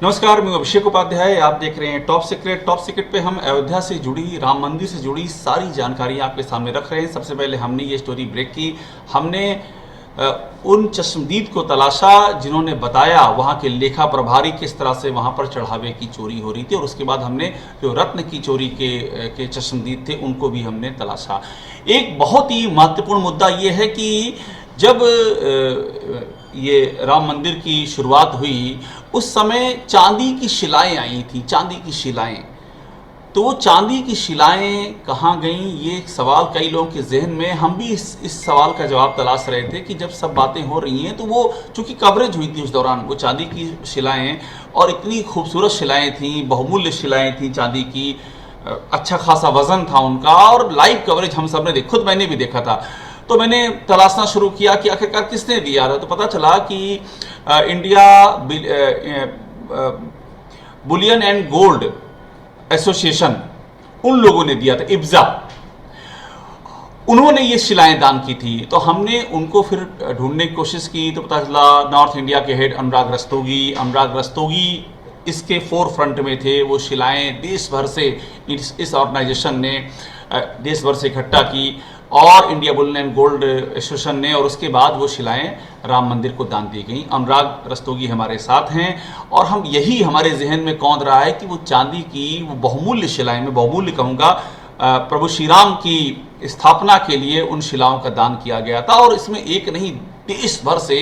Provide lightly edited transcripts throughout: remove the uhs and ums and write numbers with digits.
नमस्कार, मैं अभिषेक उपाध्याय। आप देख रहे हैं टॉप सीक्रेट। टॉप सीक्रेट पे हम अयोध्या से जुड़ी, राम मंदिर से जुड़ी सारी जानकारी आपके सामने रख रहे हैं। सबसे पहले हमने ये स्टोरी ब्रेक की। हमने उन चश्मदीद को तलाशा जिन्होंने बताया वहाँ के लेखा प्रभारी किस तरह से वहाँ पर चढ़ावे की चोरी हो रही थी, और उसके बाद हमने जो रत्न की चोरी के चश्मदीद थे उनको भी हमने तलाशा। एक बहुत ही महत्वपूर्ण मुद्दा ये है कि जब ये राम मंदिर की शुरुआत हुई उस समय चांदी की शिलाएं आई थी। चांदी की शिलाएं, तो वो चांदी की शिलाएं कहाँ गईं, ये एक सवाल कई लोगों के जहन में। हम भी इस सवाल का जवाब तलाश रहे थे कि जब सब बातें हो रही हैं तो वो चूंकि कवरेज हुई थी उस दौरान, वो चांदी की शिलाएं, और इतनी खूबसूरत शिलाएं थीं, बहुमूल्य शिलाएं थीं चांदी की, अच्छा खासा वजन था उनका, और लाइव कवरेज हम सब ने देखा, खुद मैंने भी देखा था। तो मैंने तलाशना शुरू किया कि आखिरकार किसने दिया था। तो पता चला कि India Boolean and gold association, उन लोगों ने दिया था, इब्जा, उन्होंने ये शिलाएं दान की थी। तो हमने उनको फिर ढूंढने की कोशिश की तो पता चला नॉर्थ इंडिया के हेड अनुराग रस्तोगी इसके फोर फ्रंट में थे। वो शिलाएं देश भर से इस ऑर्गेनाइजेशन ने देश भर से इकट्ठा की, और India Boolean and gold association ने, और उसके बाद वो शिलाएं राम मंदिर को दान दी गई। अनुराग रस्तोगी हमारे साथ हैं, और हम यही हमारे जहन में कौंध रहा है कि वो चांदी की वो बहुमूल्य शिलाएं, मैं बहुमूल्य कहूँगा, प्रभु श्री राम की स्थापना के लिए उन शिलाओं का दान किया गया था। और इसमें एक नहीं, देश भर से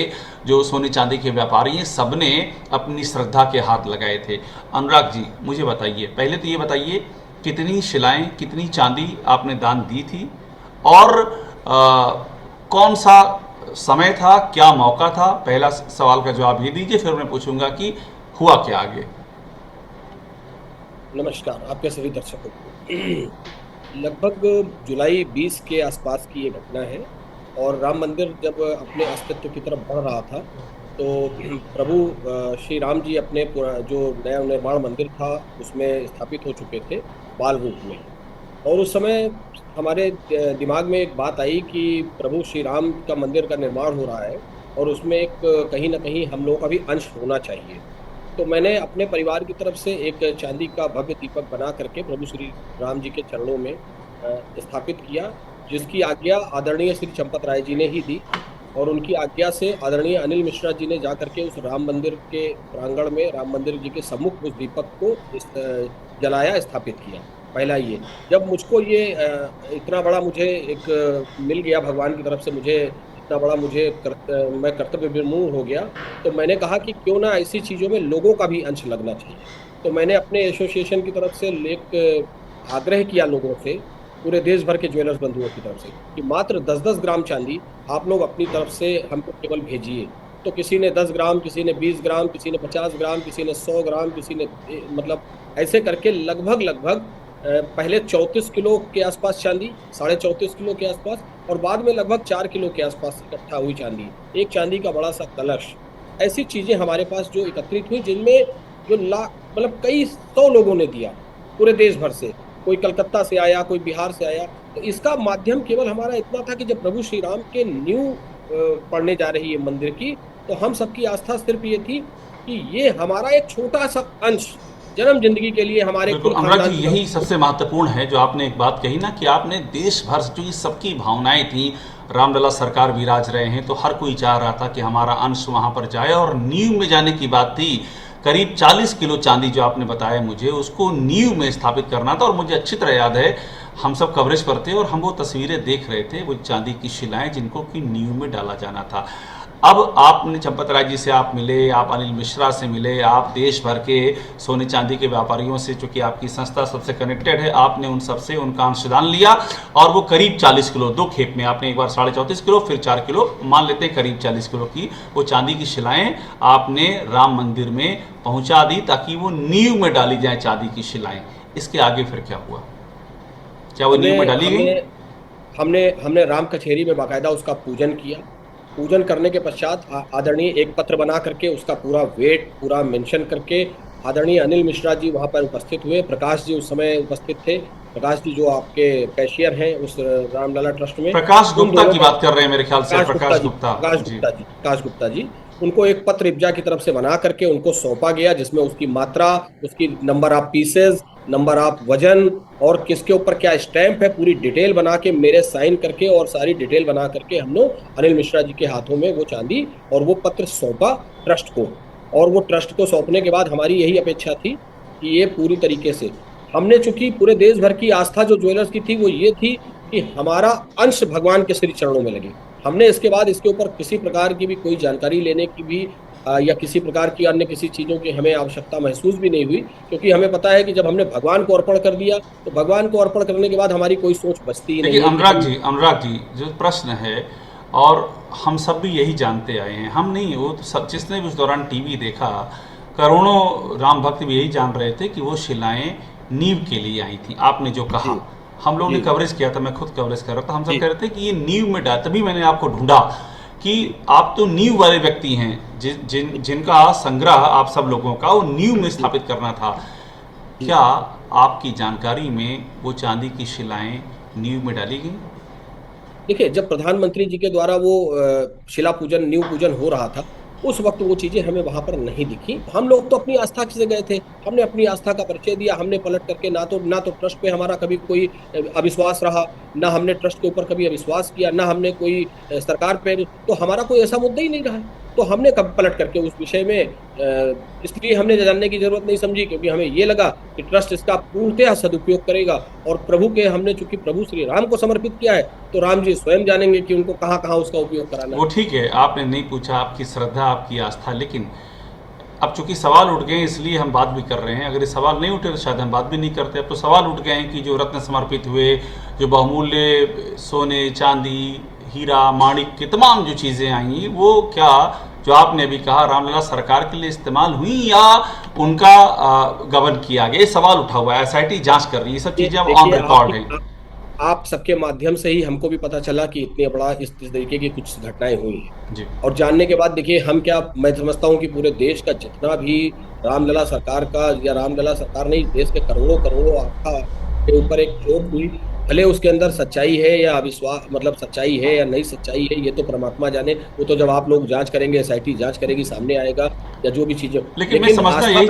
जो सोने चांदी के व्यापारी हैं सबने अपनी श्रद्धा के हाथ लगाए थे। अनुराग जी, मुझे बताइए, पहले तो ये बताइए कितनी शिलाएं, कितनी चांदी आपने दान दी थी, और कौन सा समय था, क्या मौका था? पहला सवाल का जवाब ये दीजिए, फिर मैं पूछूंगा कि हुआ क्या आगे। नमस्कार आपके सभी दर्शकों को। लगभग जुलाई 20 के आसपास की ये घटना है। और राम मंदिर जब अपने अस्तित्व की तरफ बढ़ रहा था तो प्रभु श्री राम जी अपने जो नया निर्माण मंदिर था उसमें स्थापित हो चुके थे बाल रूप में। और उस समय हमारे दिमाग में एक बात आई कि प्रभु श्री राम का मंदिर का निर्माण हो रहा है और उसमें एक कहीं ना कहीं हम लोगों का भी अंश होना चाहिए। तो मैंने अपने परिवार की तरफ से एक चांदी का भव्य दीपक बना करके प्रभु श्री राम जी के चरणों में स्थापित किया, जिसकी आज्ञा आदरणीय श्री चंपत राय जी ने ही दी। और उनकी आज्ञा से आदरणीय अनिल मिश्रा जी ने जा करके उस राम मंदिर के प्रांगण में, राम मंदिर जी के सम्मुख उस दीपक को जलाया, स्थापित किया। पहला ये, जब मुझको ये इतना बड़ा मुझे एक मिल गया भगवान की तरफ से, मुझे इतना बड़ा मैं कर्तव्य विमूढ़ हो गया, तो मैंने कहा कि क्यों ना ऐसी चीज़ों में लोगों का भी अंश लगना चाहिए। तो मैंने अपने एसोसिएशन की तरफ से एक आग्रह किया लोगों से, पूरे देश भर के ज्वेलर्स बंधुओं की तरफ से, कि मात्र 10-10 ग्राम चांदी आप लोग अपनी तरफ से हमको केवल भेजिए। तो किसी ने 10 ग्राम, किसी ने 20 ग्राम, किसी ने 50 ग्राम, किसी ने 100 ग्राम, किसी ने मतलब ऐसे करके लगभग लगभग पहले 34 किलो के आसपास चांदी, 34.5 किलो के आसपास, और बाद में लगभग 4 किलो के आसपास इकट्ठा हुई चांदी, एक चांदी का बड़ा सा कलश। ऐसी चीजें हमारे पास जो एकत्रित हुई, जिनमें जो लाख मतलब कई सौ लोगों ने दिया पूरे देश भर से। कोई कलकत्ता से आया, कोई बिहार से आया। तो इसका माध्यम केवल हमारा इतना था कि जब प्रभु श्री राम के न्यू पढ़ने जा रही है मंदिर की, तो हम सबकी आस्था सिर्फ ये थी कि ये हमारा एक छोटा सा अंश जन्म जिंदगी के लिए हमारे बिल्कुल कुल अनुराग खानदान जी, की यही तरफ। सबसे महत्वपूर्ण है जो आपने एक बात कही ना, कि आपने देश भर से, क्योंकि सबकी भावनाएं थी, रामलला सरकार विराज रहे हैं, तो हर कोई चाह रहा था कि हमारा अंश वहां पर जाए। और नींव में जाने की बात थी, करीब 40 किलो चांदी जो आपने बताया मुझे, उसको नींव में स्थापित करना था। और मुझे अच्छी तरह याद है, हम सब कवरेज पर थे और हम वो तस्वीरें देख रहे थे, वो चांदी की शिलाएं जिनको कि नींव में डाला जाना था। अब आपने चंपत राय जी से आप मिले, आप अनिल मिश्रा से मिले, आप देश भर के सोने चांदी के व्यापारियों से, चूंकि आपकी संस्था सबसे कनेक्टेड है, आपने उन सबसे उनका अंशदान लिया, और वो करीब 40 किलो, दो खेप में आपने एक बार 34.5 किलो, फिर 4 किलो, मान लेते हैं करीब 40 किलो की वो चांदी की शिलाएं आपने राम मंदिर में पहुंचा दी, ताकि वो नींव में डाली जाए चांदी की शिलाएं। इसके आगे फिर क्या हुआ? क्या वो हमने नींव में डाली हमने गई? हमने हमने राम कचहरी में बाकायदा उसका पूजन किया। पूजन करने के पश्चात आदरणीय एक पत्र बना करके उसका पूरा वेट पूरा मेंशन करके आदरणीय अनिल मिश्रा जी वहां पर उपस्थित हुए। प्रकाश जी उस समय उपस्थित थे। प्रकाश जी जो आपके कैशियर हैं उस रामलला ट्रस्ट में, प्रकाश उन गुप्ता दोनों की का, बात कर रहे हैं मेरे ख्याल से, प्रकाश गुप्ता प्रकाश जी, गुप्ता। जी। प्रकाश गुप्ता जी। उनको एक पत्र इब्जा की तरफ से बना करके उनको सौंपा गया, जिसमें उसकी मात्रा, उसकी number of pieces, number of वजन और किसके ऊपर क्या स्टैंप है, पूरी डिटेल बना के मेरे साइन करके और सारी डिटेल बना करके हम लोग अनिल मिश्रा जी के हाथों में वो चांदी और वो पत्र सौंपा ट्रस्ट को। और वो ट्रस्ट को सौंपने के बाद हमारी यही अपेक्षा थी कि ये पूरी तरीके से हमने, चूंकि पूरे देश भर की आस्था जो ज्वेलर्स की थी वो ये थी कि हमारा अंश भगवान के श्री चरणों में लगे। हमने इसके बाद इसके ऊपर किसी प्रकार की भी कोई जानकारी लेने की भी या किसी प्रकार की अन्य किसी चीज़ों की हमें आवश्यकता महसूस भी नहीं हुई, क्योंकि हमें पता है कि जब हमने भगवान को अर्पण कर दिया तो भगवान को अर्पण करने के बाद हमारी कोई सोच बचती ही नहीं देखिए है अनुराग जी जो प्रश्न है, और हम सब भी यही जानते आए हैं, हम नहीं, वो तो सब जिसने भी उस दौरान टीवी देखा, करोड़ों राम भक्त भी यही जान रहे थे कि वो शिलाएं नींव के लिए आई थी। आपने जो कहा, जी हम लोग ने जी कवरेज किया था, मैं खुद कवरेज कर रहा था, हम सब जी कह रहे थे कि ये नींव में डाल, तभी मैंने आपको ढूंढा कि आप तो नींव वाले व्यक्ति हैं, जिनका संग्रह आप सब लोगों का वो नींव में जी स्थापित करना था। जी। क्या आपकी जानकारी में वो चांदी की शिलाएं नींव में डाली गई? देखिए, जब प्रधानमंत्री जी के द्वारा वो शिला पूजन, नींव पूजन हो रहा था, उस वक्त वो चीजें हमें वहां पर नहीं दिखी। हम लोग तो अपनी आस्था से गए थे, हमने अपनी आस्था का परिचय दिया, हमने पलट करके ना तो ट्रस्ट पे हमारा कभी कोई अविश्वास रहा, ना हमने ट्रस्ट के ऊपर कभी अविश्वास किया, ना हमने कोई सरकार पे, तो हमारा कोई ऐसा मुद्दा ही नहीं रहा है। तो हमने कब पलट करके उस विषय में इसलिए हमने जानने की जरूरत नहीं समझी, क्योंकि हमें ये लगा कि ट्रस्ट इसका पूर्णतः सदुपयोग करेगा। और प्रभु के, हमने चूंकि प्रभु श्री राम को समर्पित किया है, तो राम जी स्वयं जानेंगे कि उनको कहाँ कहाँ उसका उपयोग कराना वो है। ठीक है, आपने नहीं पूछा, आपकी श्रद्धा, आपकी आस्था, लेकिन अब चूंकि सवाल उठ गए इसलिए हम बात भी कर रहे हैं। अगर ये सवाल नहीं उठे तो शायद हम बात भी नहीं करते। अब तो सवाल उठ गए हैं कि जो रत्न समर्पित हुए, जो बहुमूल्य सोने, चांदी, हीरा, माणिक की तमाम जो चीज़ें आई, वो क्या, जो आपने अभी कहा, रामलला सरकार के लिए इस्तेमाल हुई या उनका गबन किया गया? ये सवाल उठा हुआ है, एसआईटी जांच कर रही है, ये सब चीज़ें अब ऑन देखिए, रिकॉर्ड हैं। आप सबके माध्यम से ही हमको भी पता चला कि इतने बड़ा इस तरीके की कुछ घटनाएं हुई हैं। जी। और जानने के बाद देखिए, हम क्या, मैं समझता हूँ कि पूरे देश का जितना भी रामलला सरकार का, या रामलला सरकार नहीं, देश के करोड़ों करोड़ों आस्था के ऊपर एक चोट हुई। भले उसके अंदर सच्चाई है या अविश्वास, मतलब सच्चाई है या नहीं सच्चाई है, ये तो परमात्मा जाने। वो तो जब आप लोग जांच करेंगे, एसआईटी जांच करेगी, सामने आएगा, या जो भी चीजें। लेकिन मैं समझना यही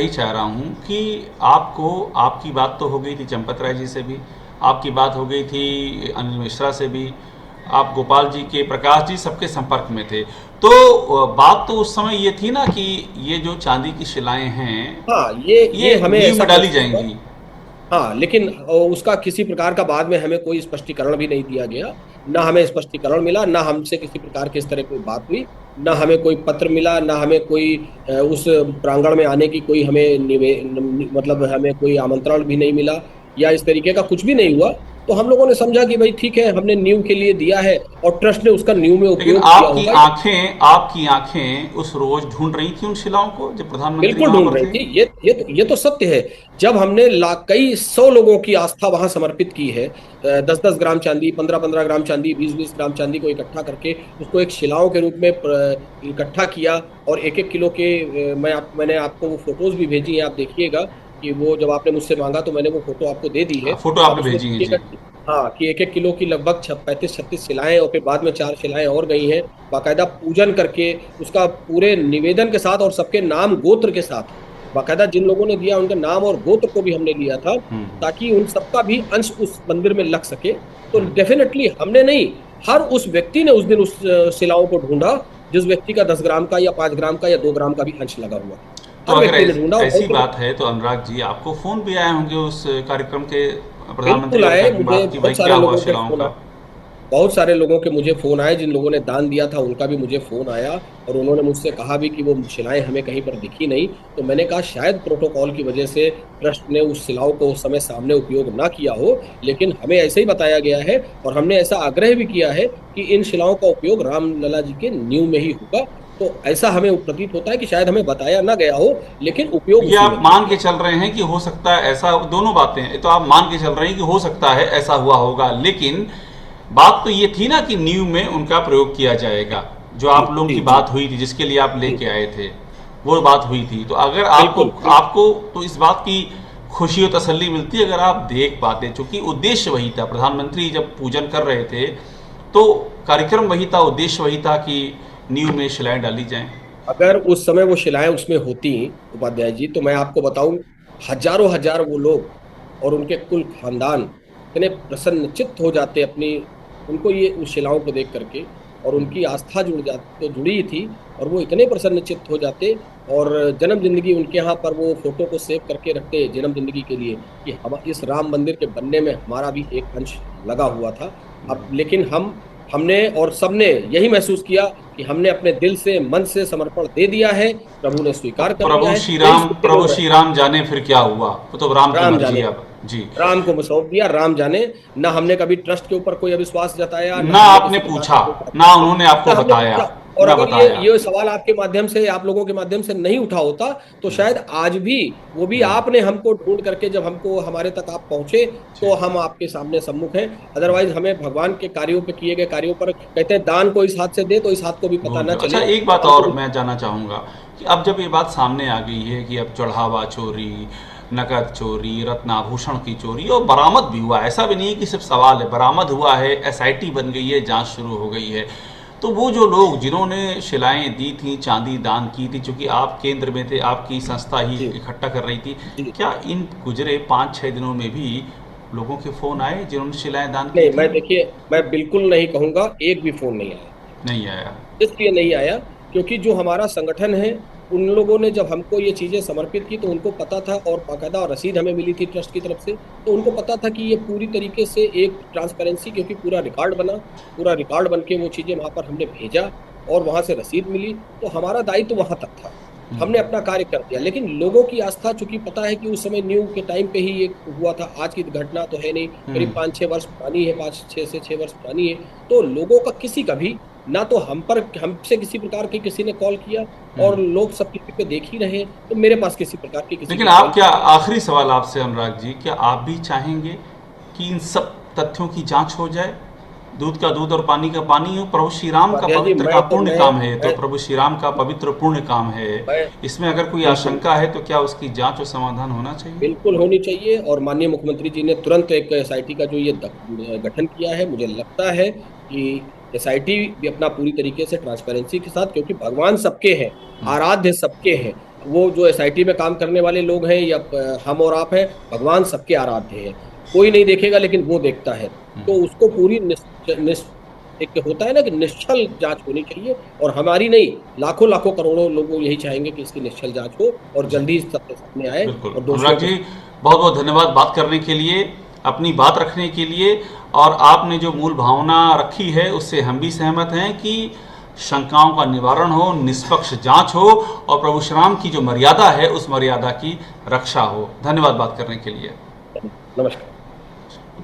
चाह रहा हूँ कि आपको, आपकी बात तो हो गई थी चंपत राय जी से भी, आपकी बात हो गई थी अनिल मिश्रा से भी, आप गोपाल जी के, प्रकाश जी, सबके संपर्क में थे। तो बात तो उस समय ये थी ना कि ये जो चांदी की शिलाएं हैं, हाँ, ये हमें नींव ऐसा में डाली महसूस हुआ। जाएंगी। हाँ, लेकिन उसका किसी प्रकार का बाद में हमें कोई स्पष्टीकरण भी नहीं दिया गया। ना हमें स्पष्टीकरण मिला, ना हमसे किसी प्रकार की इस तरह कोई बात हुई, ना हमें कोई पत्र मिला, ना हमें कोई उस प्रांगण में आने की कोई हमें मतलब हमें कोई आमंत्रण भी नहीं मिला, या इस तरीके का कुछ भी नहीं हुआ। तो हम लोगों ने समझा कि भाई ठीक है, हमने नींव के लिए दिया है और ट्रस्ट ने उसका नींव में लेकिन उपयोग किया होगा। आपकी आंखें उस रोज ढूंढ रही थी उन शिलाओं को जब प्रधानमंत्री बिल्कुल वहां ढूंढ पर रही थे? थी। ये तो सत्य है। जब हमने कई सौ लोगों की आस्था वहां समर्पित की है, 10-10 ग्राम चांदी, 15-15 ग्राम चांदी, 20-20 ग्राम चांदी को इकट्ठा करके उसको एक शिलाओं के रूप में इकट्ठा किया, और 1-1 किलो के मैंने आपको वो फोटोज भी भेजी हैं, आप देखिएगा कि वो जब आपने मुझसे मांगा तो मैंने वो फोटो आपको दे दी है। फोटो आप आपने उसमें भेजी है जी। देखिएगा हाँ, कि 1-1 किलो की लगभग 35-36 शिलाएं, और फिर बाद में 4 शिलाएं और गई हैं, बाकायदा पूजन करके उसका पूरे निवेदन के साथ, और सबके नाम गोत्र के साथ, बाकायदा जिन लोगों ने दिया उनके नाम और गोत्र को भी हमने लिया था, ताकि उन सबका भी अंश उस मंदिर में लग सके। तो डेफिनेटली हमने नहीं, हर उस व्यक्ति ने उस दिन उस शिलाओं को ढूंढा जिस व्यक्ति का 10 ग्राम का या 5 ग्राम का या 2 ग्राम का भी अंश लगा हुआ। तो हर अगर व्यक्ति ने ढूंढा। ऐसी बात है तो अनुराग जी, आपको फोन भी आए होंगे उस कार्यक्रम के, प्रधानमंत्री बिल्कुल आए, की मुझे बात की, भाई बहुत सारे क्या हुआ लोगों के शिलाओं फोन आए, का? बहुत सारे लोगों के मुझे फोन आए, जिन लोगों ने दान दिया था उनका भी मुझे फोन आया, और उन्होंने मुझसे कहा भी कि वो शिलाएं हमें कहीं पर दिखी नहीं। तो मैंने कहा शायद प्रोटोकॉल की वजह से ट्रस्ट ने उस शिलाओं को उस समय सामने उपयोग ना किया हो, लेकिन हमें ऐसे ही बताया गया है, और हमने ऐसा आग्रह भी किया है कि इन शिलाओं का उपयोग रामलला जी के नींव में ही होगा। तो ऐसा हमें प्रतीत होता है कि शायद हमें बताया ना गया हो, लेकिन उपयोग ये आप मान के चल रहे हैं कि हो सकता है ऐसा, दोनों बातें तो आप मान के चल रहे हैं कि हो सकता है ऐसा हुआ होगा, लेकिन बात तो ये थी ना कि नींव में उनका प्रयोग किया जाएगा। जो आप लोगों की बात हुई थी, जिसके लिए आप लेके आए थे, वो बात हुई थी। तो अगर आपको तो इस बात की खुशी और तसल्ली मिलती अगर आप देख पाते, चूंकि उद्देश्य वही था। प्रधानमंत्री जब पूजन कर रहे थे तो कार्यक्रम वही था, उद्देश्य वही था कि नींव में शिलाएं डाली जाएं? अगर उस समय वो शिलाएं उसमें होती उपाध्याय जी, तो मैं आपको बताऊं, हजारों हजार वो लोग और उनके कुल खानदान इतने प्रसन्नचित्त हो जाते अपनी, उनको ये उस शिलाओं को देख करके, और उनकी आस्था जुड़ जाती, तो जुड़ी ही थी, और वो इतने प्रसन्नचित्त हो जाते, और जन्म जिंदगी उनके यहाँ पर वो फोटो को सेव करके रखते जन्म जिंदगी के लिए, कि हम इस राम मंदिर के बनने में हमारा भी एक अंश लगा हुआ था। अब लेकिन हमने और सबने यही महसूस किया कि हमने अपने दिल से, मन से समर्पण दे दिया है, प्रभु ने तो स्वीकार कर लिया है, यही सुख के प्रभु लोग हैं। श्री राम जाने फिर क्या हुआ, वो तो राम की राम मर्जी जाने, है अब। जी। राम को सौंप दिया, राम जाने। ना हमने कभी ट्रस्ट के ऊपर कोई अविश्वास जताया, ना ना हमने आपने किसी प्रकार पूछा, का कोई ना उन्होंने आपको ना हमने बताया, पूछा। और ना अगर बताया। ये सवाल आपके माध्यम से, आप लोगों के माध्यम से नहीं उठा होता, तो शायद आज भी वो भी आपने हमको ढूंढ करके, जब हमको हमारे तक आप पहुंचे, तो हम आपके सामने सम्मुख हैं। अदरवाइज हमें भगवान के कार्यों पे, किए गए कार्यों पर, कहते हैं दान को इस हाथ से दे तो इस हाथ को भी पता भूल ना गए। अच्छा, चले। एक बात हमको और मैं जानना चाहूँगा कि अब जब ये बात सामने आ गई है कि अब चढ़ावा चोरी, नकद चोरी, रत्नाभूषण की चोरी, और बरामद भी हुआ, ऐसा भी नहीं है कि सिर्फ सवाल है, बरामद हुआ है, एसआईटी बन गई है, जांच शुरू हो गई है, तो वो जो लोग जिन्होंने शिलाएं दी थी, चांदी दान की थी, चूंकि आप केंद्र में थे, आपकी संस्था ही जी इकट्ठा कर रही थी, जी। क्या इन गुजरे 5-6 दिनों में भी लोगों के फोन आए जिन्होंने शिलाएं दान की नहीं, थी? मैं देखिए, मैं बिल्कुल नहीं कहूंगा, एक भी फोन नहीं आया। नहीं आया। इसलिए नहीं आया क्योंकि जो हमारा संगठन है, उन लोगों ने जब हमको ये चीजें समर्पित की, तो उनको पता था, और बाकायदा रसीद हमें मिली थी ट्रस्ट की तरफ से, तो उनको पता था कि ये पूरी तरीके से एक ट्रांसपेरेंसी, क्योंकि पूरा रिकॉर्ड बना, पूरा रिकॉर्ड बन के वो चीजें वहां पर हमने भेजा, और वहां से रसीद मिली, तो हमारा दायित्व वहां तक था, हमने अपना कार्य कर दिया। लेकिन लोगों की आस्था, चूंकि पता है कि उस समय न्यू के टाइम पे ही ये हुआ था, आज की घटना तो है नहीं, करीब 5-6 वर्ष पुरानी है, 5-6 से 6 वर्ष पुरानी है। तो लोगों का किसी का भी, ना तो हमसे किसी प्रकार की किसी ने कॉल किया, और लोग सब टीवी पे देख ही रहे, तो मेरे पास किसी प्रकार की किसी लेकिन ने आप कॉल क्या, किया। आखिरी सवाल आपसे अनुराग जी, क्या आप भी चाहेंगे कि इन सब तथ्यों की जांच हो जाए? दूध का दूध और पानी का पानी हो, प्रभु श्री राम का उपाध्याय जी, पवित्र का पुण्य काम है, तो मैं प्रभु श्री राम का पवित्र पुण्य काम है, मैं इसमें अगर कोई बिल्कुल, आशंका है तो क्या उसकी जांच और समाधान होना चाहिए? बिल्कुल होनी चाहिए। और माननीय मुख्यमंत्री जी ने तुरंत एक एसआईटी का जो ये गठन किया है, मुझे लगता है कि एसआईटी भी अपना पूरी तरीके से ट्रांसपेरेंसी के साथ, क्योंकि भगवान सबके हैं, आराध्य सबके हैं, वो जो एसआईटी में काम करने वाले लोग हैं, या हम और आप हैं, भगवान सबके आराध्य हैं। कोई नहीं देखेगा, लेकिन वो देखता है, तो उसको पूरी एक होता है ना कि निश्चल जांच होनी चाहिए, और हमारी नहीं, लाखों लाखों करोड़ों लोग यही चाहेंगे कि इसकी निश्चल जांच हो, और जल्दी सत्य सामने आए, बिल्कुल और अनुराग दोषियों जी, को। बहुत बहुत धन्यवाद बात करने के लिए, अपनी बात रखने के लिए, और आपने जो मूल भावना रखी है उससे हम भी सहमत हैं कि शंकाओं का निवारण हो, निष्पक्ष जांच हो, और प्रभु श्री राम की जो मर्यादा है उस मर्यादा की रक्षा हो। धन्यवाद बात करने के लिए। नमस्कार।